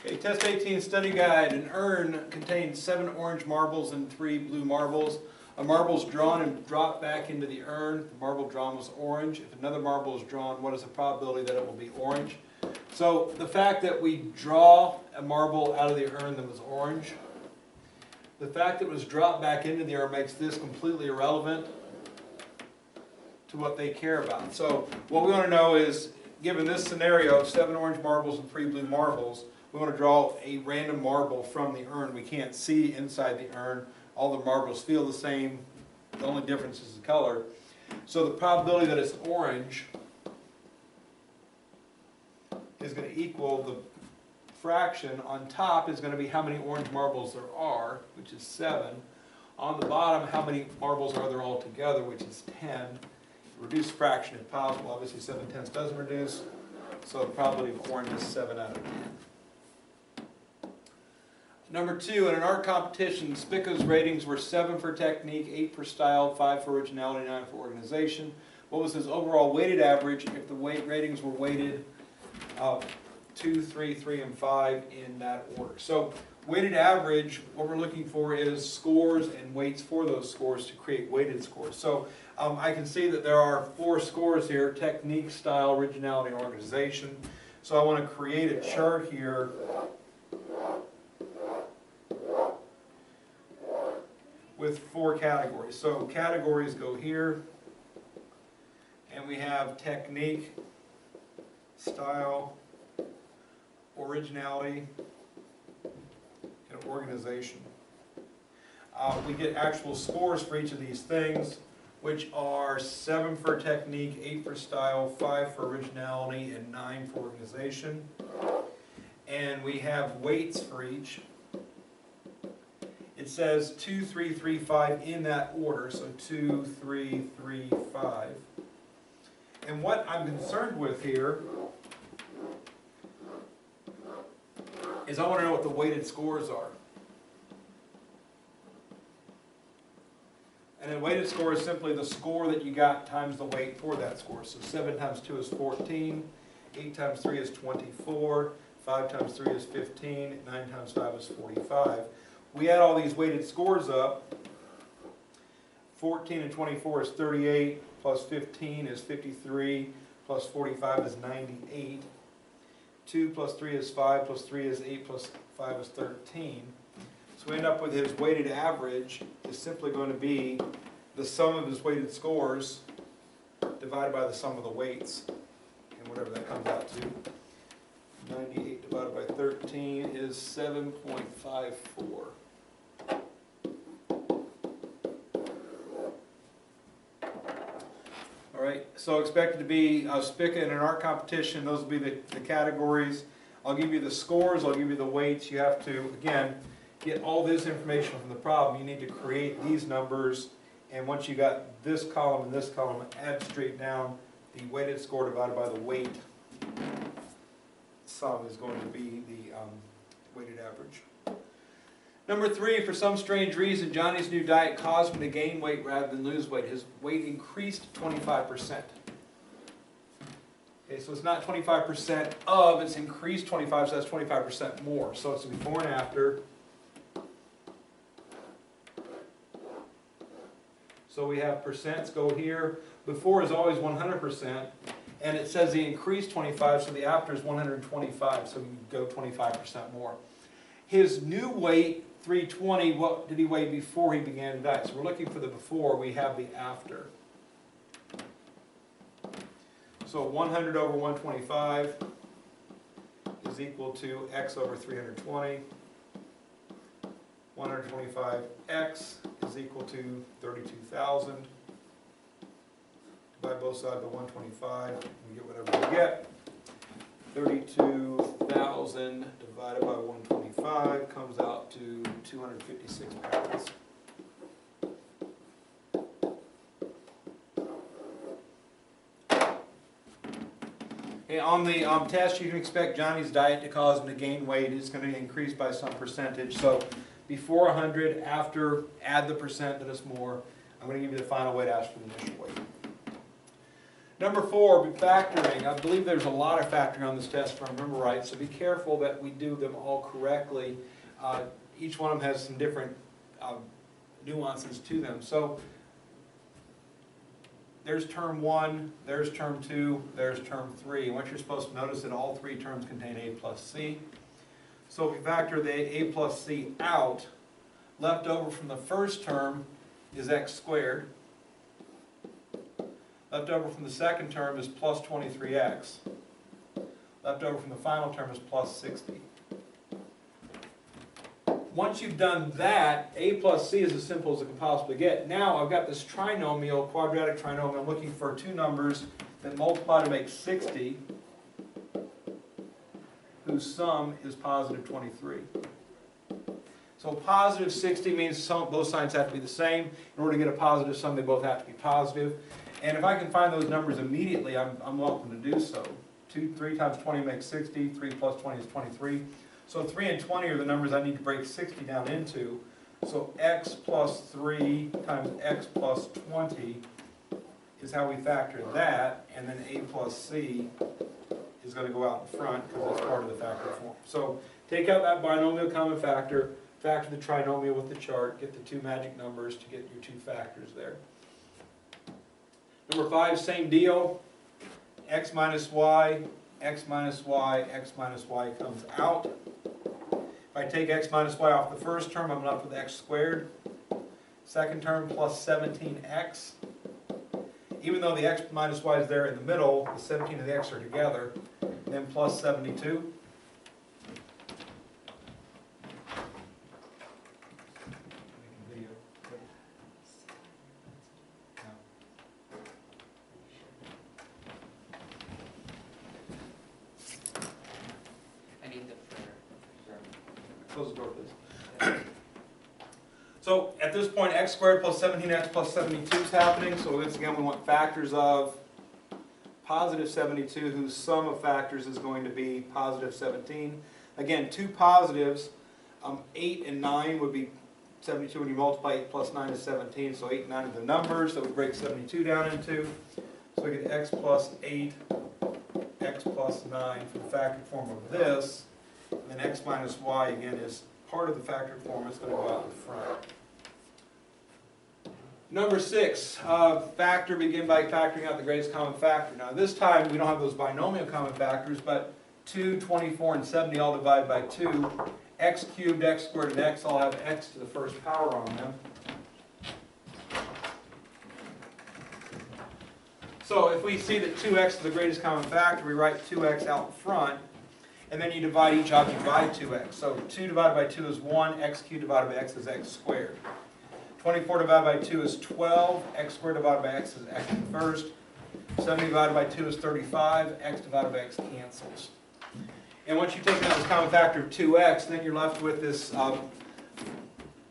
Okay, test 18 study guide. An urn contains 7 orange marbles and 3 blue marbles. A marble is drawn and dropped back into the urn. The marble drawn was orange. If another marble is drawn, what is the probability that it will be orange? So the fact that we draw a marble out of the urn that was orange, the fact that it was dropped back into the urn makes this completely irrelevant to what they care about. So what we want to know is, given this scenario of 7 orange marbles and 3 blue marbles, we want to draw a random marble from the urn. We can't see inside the urn. All the marbles feel the same. The only difference is the color. So the probability that it's orange is going to equal the fraction on top is going to be how many orange marbles there are, which is 7. On the bottom, how many marbles are there all together, which is 10. Reduce fraction if possible. Obviously 7/10 doesn't reduce, so the probability of orange is 7 out of 10. Number 2, in an art competition, Spica's ratings were 7 for technique, 8 for style, 5 for originality, 9 for organization. What was his overall weighted average if the ratings were weighted 2, 3, 3, and 5 in that order? So weighted average, what we're looking for is scores and weights for those scores to create weighted scores. So I can see that there are 4 scores here: technique, style, originality, and organization. So I want to create a chart here with 4 categories. So categories go here, and we have technique, style, originality, and organization. We get actual scores for each of these things, which are 7 for technique, 8 for style, 5 for originality, and 9 for organization. And we have weights for each. It says 2, 3, 3, 5 in that order, so 2, 3, 3, 5. And what I'm concerned with here is I want to know what the weighted scores are. And a weighted score is simply the score that you got times the weight for that score. So 7 times 2 is 14, 8 times 3 is 24, 5 times 3 is 15, 9 times 5 is 45. We add all these weighted scores up. 14 and 24 is 38, plus 15 is 53, plus 45 is 98. 2 plus 3 is 5, plus 3 is 8, plus 5 is 13. So we end up with his weighted average is simply going to be the sum of his weighted scores divided by the sum of the weights, and whatever that comes out to. 98 divided by 13 is 7.54. All right, so expect it to be Spica in an art competition. Those will be the categories. I'll give you the scores, I'll give you the weights. You have to, again, get all this information from the problem. You need to create these numbers, and once you got this column and this column, add straight down the weighted score divided by the weight sum is going to be the weighted average. Number 3, for some strange reason, Johnny's new diet caused him to gain weight rather than lose weight. His weight increased 25%. Okay, so it's not 25% of, it's increased 25, so that's 25% more. So it's before and after. So we have percents go here. Before is always 100%, and it says he increased 25, so the after is 125, so you go 25% more. His new weight, 320, what did he weigh before he began to diet? So we're looking for the before, we have the after. So 100 over 125 is equal to x over 320. 125x is equal to 32,000. Divide both sides by 125, we get whatever we get. 32,000 divided by 125 comes out to 256 pounds. Okay, on the test, you can expect Johnny's diet to cause him to gain weight. It's going to increase by some percentage. So before 100, after, add the percent that is more. I'm going to give you the final weight asked for the initial weight. Number 4, factoring. I believe there's a lot of factoring on this test if I remember right, so be careful that we do them all correctly. Each one of them has some different nuances to them. So there's term 1, there's term 2, there's term 3. And what you're supposed to notice that all 3 terms contain a plus c. So if we factor the a plus c out, left over from the first term is x squared. Left over from the second term is plus 23x. Left over from the final term is plus 60. Once you've done that, a plus c is as simple as it can possibly get. Now I've got this trinomial, quadratic trinomial. I'm looking for 2 numbers that multiply to make 60, whose sum is positive 23. So positive 60 means both signs have to be the same. In order to get a positive sum, they both have to be positive. And if I can find those numbers immediately, I'm welcome to do so. 3 times 20 makes 60. 3 plus 20 is 23. So 3 and 20 are the numbers I need to break 60 down into. So x plus 3 times x plus 20 is how we factor that. And then a plus c is going to go out in front because that's part of the factor form. So take out that binomial common factor, factor the trinomial with the chart, get the 2 magic numbers to get your 2 factors there. Number 5, same deal. X minus y, x minus y, x minus y comes out. If I take x minus y off the first term, I'm left with x squared. Second term plus 17x. Even though the x minus y is there in the middle, the 17 and the x are together. And then plus 72. Close the door, please. So at this point, x squared plus 17x plus 72 is happening. So once again, we want factors of positive 72, whose sum of factors is going to be positive 17. Again, 2 positives, 8 and 9 would be 72 when you multiply 8 plus 9 is 17. So 8 and 9 are the numbers that we break 72 down into. So we get x plus 8, x plus 9 for the factored form of this. And then x minus y, again, is part of the factored form. It's going to go out in front. Number 6, begin by factoring out the greatest common factor. Now this time we don't have those binomial common factors, but 2, 24, and 70 all divide by 2. X cubed, x squared, and x all have x to the first power on them. So if we see that 2x is the greatest common factor, we write 2x out in front. And then you divide each object by 2x. So 2 divided by 2 is 1, x cubed divided by x is x squared. 24 divided by 2 is 12, x squared divided by x is x first. 70 divided by 2 is 35, x divided by x cancels. And once you take out this common factor of 2x, then you're left with this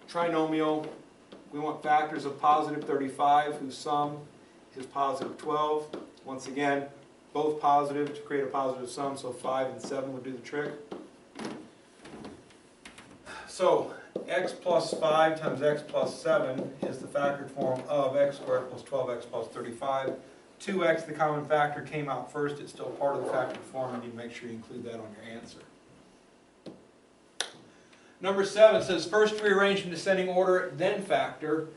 trinomial. We want factors of positive 35, whose sum is positive 12. Once again, both positive to create a positive sum, so 5 and 7 would do the trick. So x plus 5 times x plus 7 is the factored form of x squared plus 12x plus 35. 2x, the common factor, came out first. It's still part of the factored form. You need to make sure you include that on your answer. Number 7 says first rearrange in descending order, then factor.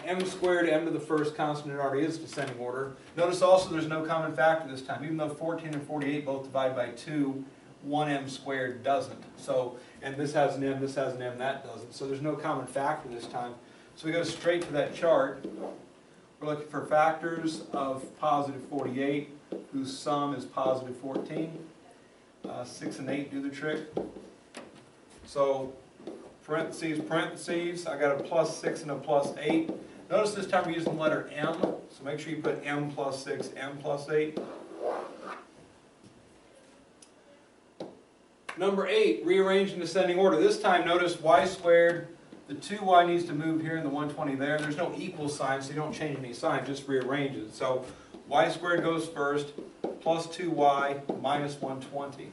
M squared, m to the first constant, it already is descending order. Notice also there's no common factor this time. Even though 14 and 48 both divide by 2, 1m squared doesn't. So, and this has an m, this has an m, that doesn't. So there's no common factor this time. So we go straight to that chart. We're looking for factors of positive 48, whose sum is positive 14. 6 and 8 do the trick. So parentheses, parentheses, I got a plus 6 and a plus 8. Notice this time we're using the letter m, so make sure you put m plus 6, m plus 8. Number 8, rearrange in descending order. This time notice y squared, the 2y needs to move here and the 120 there. There's no equal sign, so you don't change any sign, just rearrange it. So y squared goes first, plus 2y minus 120.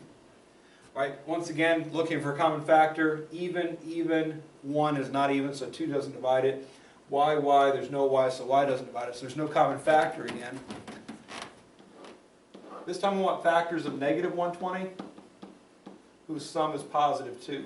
Right, once again, looking for a common factor. Even, 1 is not even, so 2 doesn't divide it. Y, there's no y, so y doesn't divide it. So there's no common factor again. This time we want factors of negative 120, whose sum is positive 2.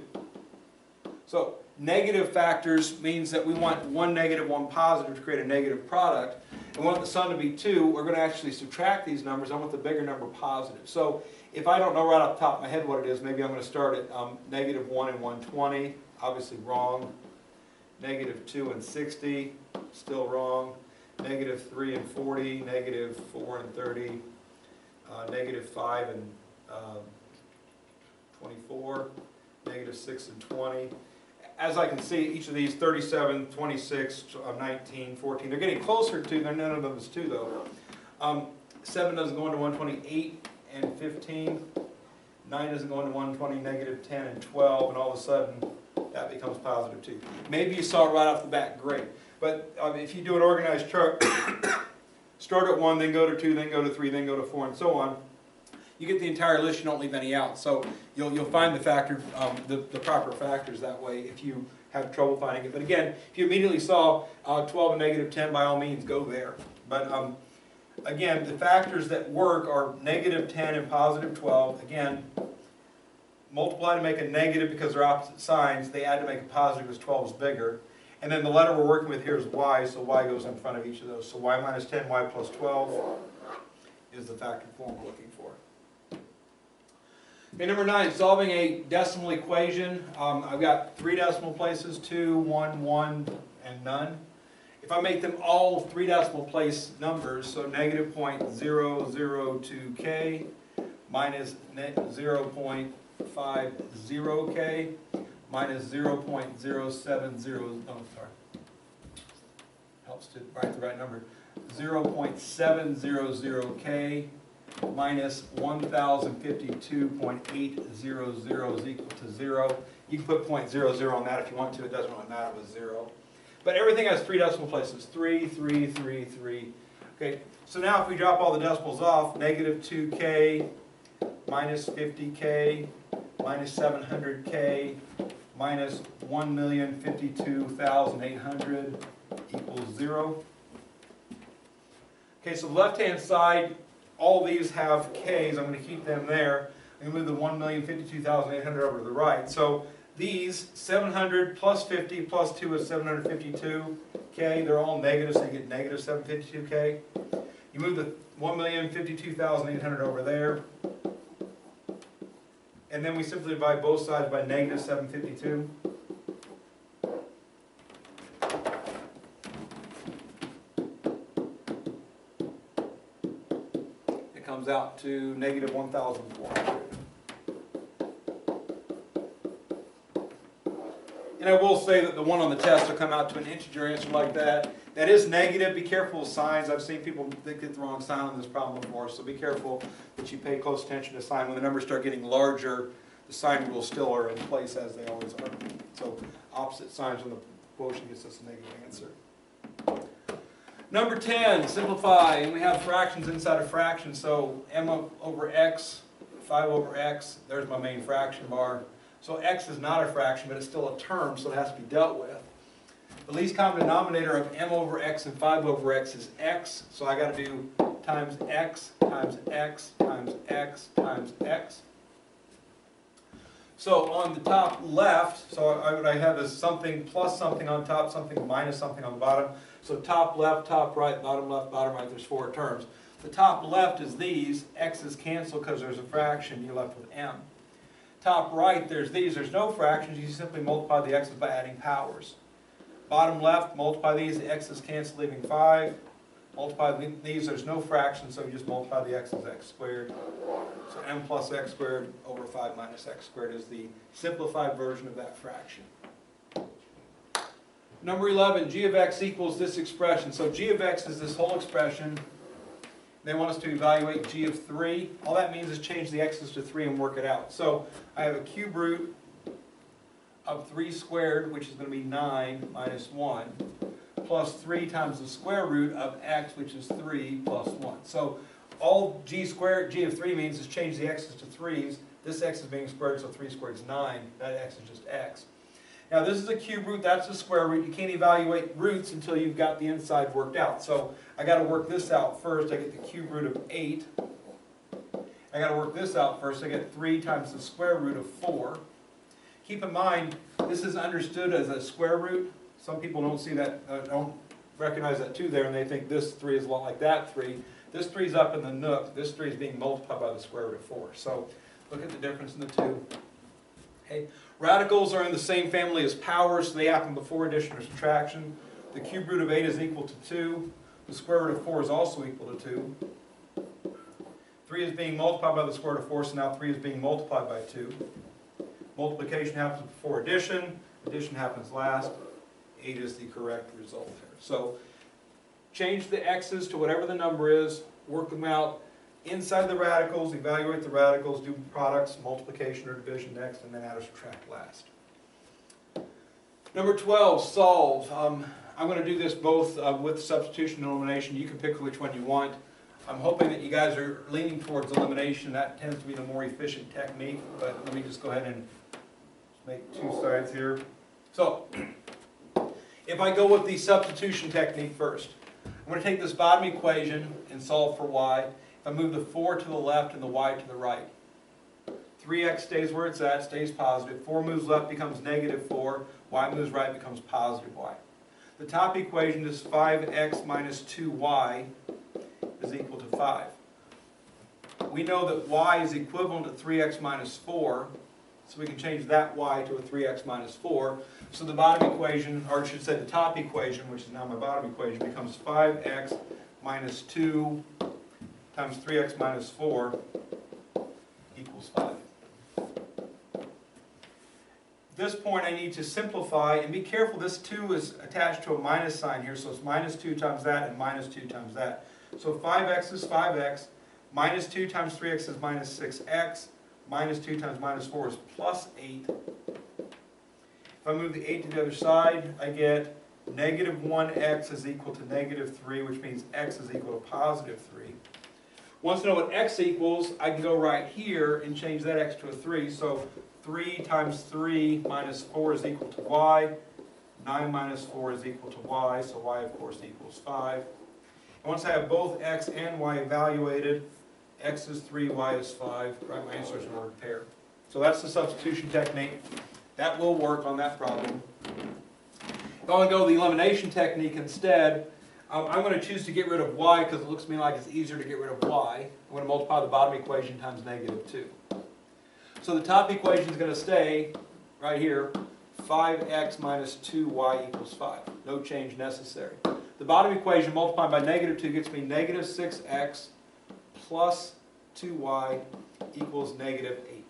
So negative factors means that we want one negative, one positive to create a negative product. And we want the sum to be 2. We're going to actually subtract these numbers. I want the bigger number positive. So if I don't know right off the top of my head what it is, maybe I'm going to start at negative 1 and 120. Obviously wrong. Negative 2 and 60. Still wrong. Negative 3 and 40. Negative 4 and 30. Negative 5 and 24. Negative 6 and 20. As I can see, each of these, 37, 26, 19, 14, they're getting closer to, none of them is 2 though. 7 doesn't go into 120, 8 and 15. 9 doesn't go into 120, negative 10 and 12, and all of a sudden that becomes positive 2. Maybe you saw it right off the bat, great. But if you do an organized chart, start at 1, then go to 2, then go to 3, then go to 4, and so on. You get the entire list, you don't leave any out. So you'll find the factor, the proper factors that way if you have trouble finding it. But again, if you immediately saw 12 and negative 10, by all means, go there. But again, the factors that work are negative 10 and positive 12. Again, multiply to make a negative because they're opposite signs. They add to make a positive because 12 is bigger. And then the letter we're working with here is y, so y goes in front of each of those. So y minus 10, y plus 12 is the factor form we're looking for. Okay, number 9, solving a decimal equation. I've got 3 decimal places, 2, 1, 1, and none. If I make them all 3 decimal place numbers, so negative 0.002k minus 0.50k minus 0.070, oh sorry, helps to write the right number, 0.700k minus 1052.800 is equal to 0. You can put 0.00 on that if you want to. It doesn't really matter with 0. But everything has 3 decimal places. 3, 3, 3, 3. Okay, so now if we drop all the decimals off, negative 2k minus 50k minus 700k minus 1,052,800 equals 0. Okay, so the left-hand side, all these have k's. I'm going to keep them there. I'm going to move the 1,052,800 over to the right. So these, 700 plus 50 plus 2 is 752k. They're all negative, so you get negative 752k. You move the 1,052,800 over there. And then we simply divide both sides by negative 752. It comes out to negative 1,400. And I will say that the one on the test will come out to an integer answer like that. That is negative. Be careful with signs. I've seen people that get the wrong sign on this problem before, so be careful that you pay close attention to sign. When the numbers start getting larger, the sign rules still are in place as they always are. So opposite signs when the quotient gets us a negative answer. Number 10, simplify. And we have fractions inside a fraction. So m over x, 5 over x, there's my main fraction bar. So x is not a fraction, but it's still a term, so it has to be dealt with. The least common denominator of m over x and 5 over x is x. So I got to do times x times x times x times x. So on the top left, so what I have is something plus something on top, something minus something on the bottom. So top left, top right, bottom left, bottom right, there's 4 terms. The top left is these. X's cancel because there's a fraction. You're left with m. Top right, there's these. There's no fractions. You simply multiply the x's by adding powers. Bottom left, multiply these. The x's cancel, leaving 5. Multiply these. There's no fractions, so you just multiply the x's, x squared. So m plus x squared over 5 minus x squared is the simplified version of that fraction. Number 11, g of x equals this expression. So g of x is this whole expression. They want us to evaluate g of 3. All that means is change the x's to 3 and work it out. So I have a cube root of 3 squared, which is going to be 9 minus 1, plus 3 times the square root of x, which is 3 plus 1. So all g squared, g of 3 means is change the x's to 3's. This x is being squared, so 3 squared is 9. That x is just x. Now this is a cube root, that's the square root. You can't evaluate roots until you've got the inside worked out. So I got to work this out first. I get the cube root of 8 I got to work this out first. I get 3 times the square root of 4. Keep in mind, this is understood as a square root. Some people don't see that, don't recognize that 2 there, and they think this 3 is a lot like that 3. This 3 is up in the nook. This 3 is being multiplied by the square root of 4. So look at the difference in the two. Okay. Radicals are in the same family as powers, so they happen before addition or subtraction. The cube root of 8 is equal to 2. The square root of 4 is also equal to 2. 3 is being multiplied by the square root of 4, so now 3 is being multiplied by 2. Multiplication happens before addition. Addition happens last. 8 is the correct result here. So change the x's to whatever the number is, work them out inside the radicals, evaluate the radicals, do products, multiplication or division next, and then add or subtract last. Number 12, solve. I'm going to do this both with substitution and elimination. You can pick which one you want. I'm hoping that you guys are leaning towards elimination. That tends to be the more efficient technique, but let me just go ahead and make 2 sides here. So, if I go with the substitution technique first, I'm going to take this bottom equation and solve for y. If I move the 4 to the left and the y to the right, 3x stays where it's at, stays positive. 4 moves left, becomes negative 4. Y moves right, becomes positive y. The top equation is 5x minus 2y is equal to 5. We know that y is equivalent to 3x minus 4, so we can change that y to a 3x minus 4. So the bottom equation, or I should say the top equation, which is now my bottom equation, becomes 5x minus 2 times 3x minus 4 equals 5. At this point I need to simplify, and be careful, this 2 is attached to a minus sign here, so it's minus 2 times that and minus 2 times that. So 5x is 5x, minus 2 times 3x is minus 6x, minus 2 times minus 4 is plus 8. If I move the 8 to the other side, I get negative 1x is equal to negative 3, which means x is equal to positive 3. Once I know what x equals, I can go right here and change that x to a 3. So 3 times 3 minus 4 is equal to y. 9 minus 4 is equal to y, so y of course equals 5. And once I have both x and y evaluated, x is 3, y is 5. Right, my answer is an ordered pair. So that's the substitution technique. That will work on that problem. If I want to go the elimination technique instead, I'm going to choose to get rid of y because it looks to me like it's easier to get rid of y. I'm going to multiply the bottom equation times negative 2. So the top equation is going to stay right here, 5x minus 2y equals 5. No change necessary. The bottom equation multiplied by negative 2 gets me negative 6x plus 2y equals negative 8.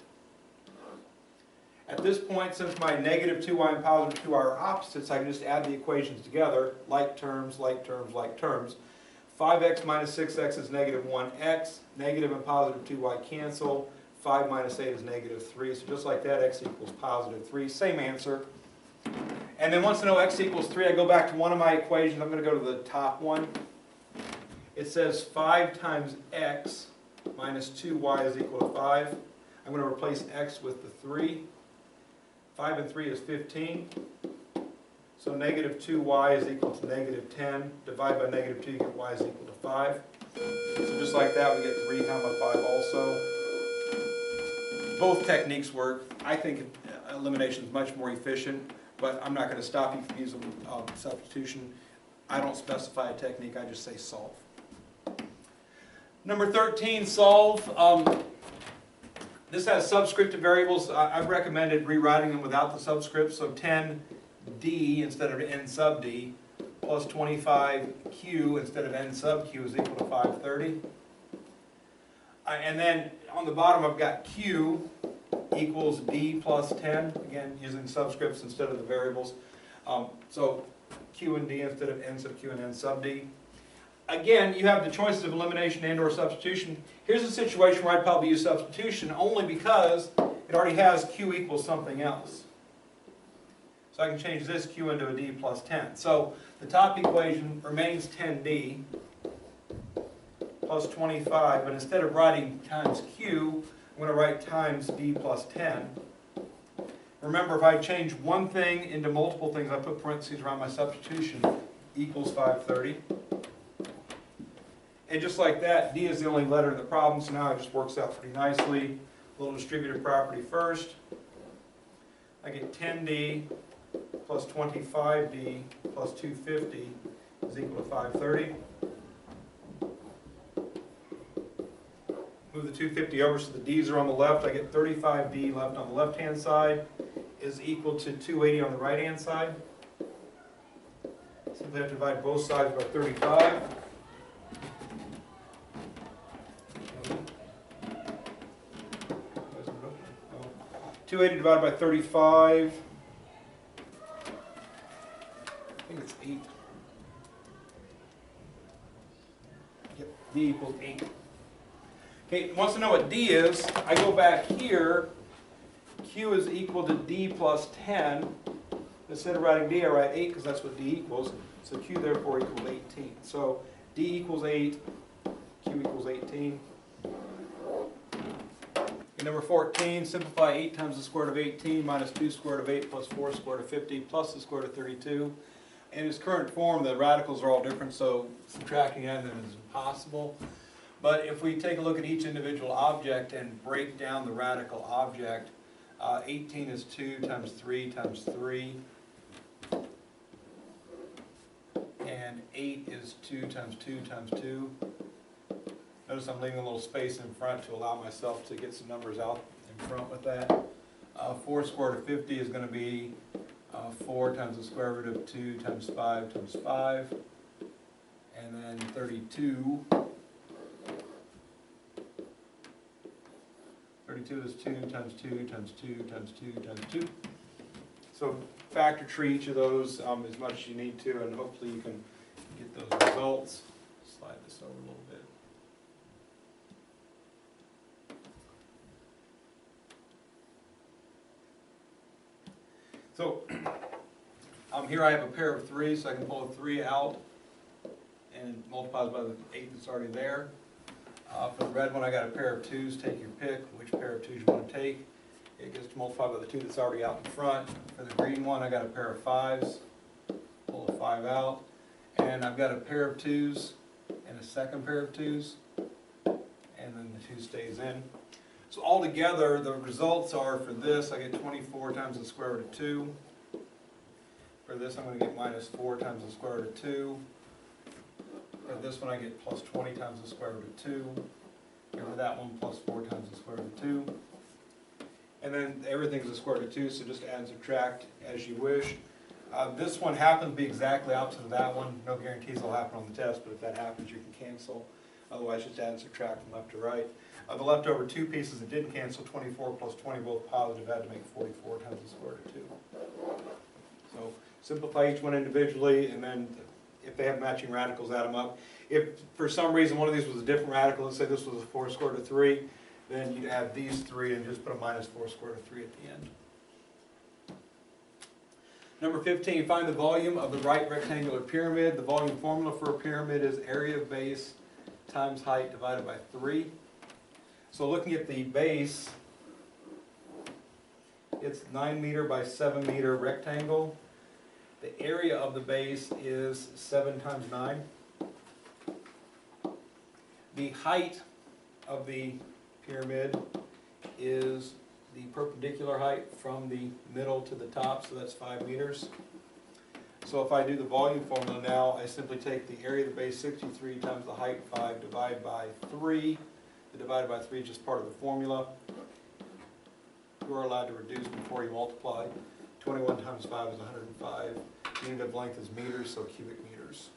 At this point, since my negative 2y and positive 2y are opposites, I can just add the equations together, like terms, like terms, like terms. 5x minus 6x is negative 1x, negative and positive 2y cancel, 5 minus 8 is negative 3, so just like that, x equals positive 3, same answer. And then once I know x equals 3, I go back to one of my equations. I'm going to go to the top one. It says 5 times x minus 2y is equal to 5. I'm going to replace x with the 3. 5 and 3 is 15. So negative 2y is equal to negative 10. Divide by negative 2, you get y is equal to 5. So just like that, we get 3 times 5 also. Both techniques work. I think elimination is much more efficient, but I'm not going to stop you from using substitution. I don't specify a technique, I just say solve. Number 13, solve. This has subscripted variables. I've recommended rewriting them without the subscript, so 10d instead of n sub d plus 25q instead of n sub q is equal to 530. And then on the bottom I've got q equals d plus 10, again using subscripts instead of the variables. So q and d instead of n sub q and n sub d. Again, you have the choices of elimination and or substitution. Here's a situation where I'd probably use substitution only because it already has q equals something else. So I can change this q into a d plus 10. So the top equation remains 10d plus 25, but instead of writing times q, I'm going to write times d plus 10. Remember, if I change one thing into multiple things, I put parentheses around my substitution, equals 530. And just like that, D is the only letter in the problem, so now it just works out pretty nicely. A little distributive property first. I get 10D plus 25D plus 250 is equal to 530. Move the 250 over so the D's are on the left. I get 35D left on the left-hand side is equal to 280 on the right-hand side. Simply have to divide both sides by 35. 280 divided by 35. I think it's 8. Yep, D equals 8. Okay, wants to know what D is. I go back here. Q is equal to D plus 10. Instead of writing D, I write 8 because that's what D equals. So Q therefore equals 18. So D equals 8. Q equals 18. And number 14, simplify 8 times the square root of 18 minus 2 square root of 8 plus 4 square root of 50 plus the square root of 32. In its current form, the radicals are all different, so subtracting them is impossible. But if we take a look at each individual object and break down the radical object, 18 is 2 times 3 times 3. And 8 is 2 times 2 times 2. Notice I'm leaving a little space in front to allow myself to get some numbers out in front with that. 4 square root of 50 is going to be 4 times the square root of 2 times 5 times 5. And then 32. 32 is 2 times 2 times 2 times 2 times 2. So factor tree each of those as much as you need to, and hopefully you can get those results. Slide this over a little bit. So here I have a pair of 3s, so I can pull a 3 out and multiply it by the 8 that's already there. For the red one, I got a pair of 2s. Take your pick, which pair of 2s you want to take. It gets multiplied by the 2 that's already out in front. For the green one, I got a pair of 5s. Pull a 5 out. And I've got a pair of 2s and a second pair of 2s. And then the 2 stays in. So altogether, the results are for this, I get 24 times the square root of 2. For this, I'm going to get minus 4 times the square root of 2. For this one, I get plus 20 times the square root of 2. And for that one, plus 4 times the square root of 2. And then everything's the square root of 2, so just add and subtract as you wish. This one happens to be exactly opposite of that one. No guarantees it'll happen on the test, but if that happens, you can cancel. Otherwise, just add and subtract from left to right. The leftover 2 pieces that didn't cancel, 24 plus 20, both positive, had to make 44 times the square root of 2. So simplify each one individually, and then if they have matching radicals, add them up. If for some reason one of these was a different radical, let's say this was a 4 square root of 3, then you'd add these 3 and just put a minus 4 square root of 3 at the end. Number 15, find the volume of the right rectangular pyramid. The volume formula for a pyramid is area of base times height divided by 3. So looking at the base, it's 9 meter by 7 meter rectangle. The area of the base is 7 times 9. The height of the pyramid is the perpendicular height from the middle to the top, so that's 5 meters. So if I do the volume formula now, I simply take the area of the base, 63, times the height, 5, divide by 3. The divided by 3 is just part of the formula. You are allowed to reduce before you multiply. 21 times 5 is 105. Unit of length is meters, so cubic meters.